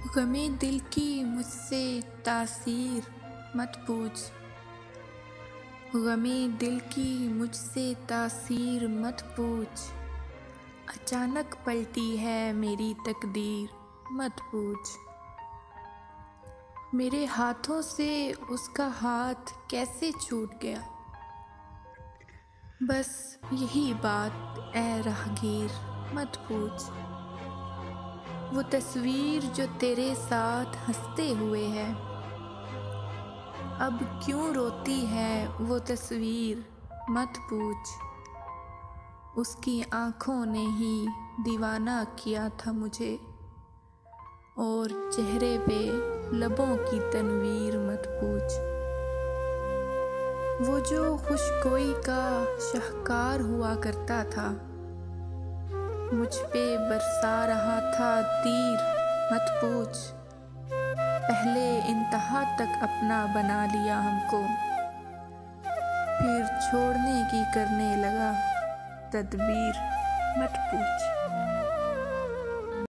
गमे दिल की मुझसे तासीर मत पूछ। गमे दिल की मुझसे तासीर मत पूछ। अचानक पलटी है मेरी तकदीर मत पूछ। मेरे हाथों से उसका हाथ कैसे छूट गया, बस यही बात ऐ राहगीर मत पूछ। वो तस्वीर जो तेरे साथ हंसते हुए है, अब क्यों रोती है वो तस्वीर मत पूछ। उसकी आँखों ने ही दीवाना किया था मुझे, और चेहरे पे लबों की तनवीर मत पूछ। वो जो खुशकोई का शाहकार हुआ करता था, मुझ पे बरसा रहा था तीर मत पूछ। पहले इंतहा तक अपना बना लिया हमको, फिर छोड़ने की करने लगा तदबीर मत पूछ।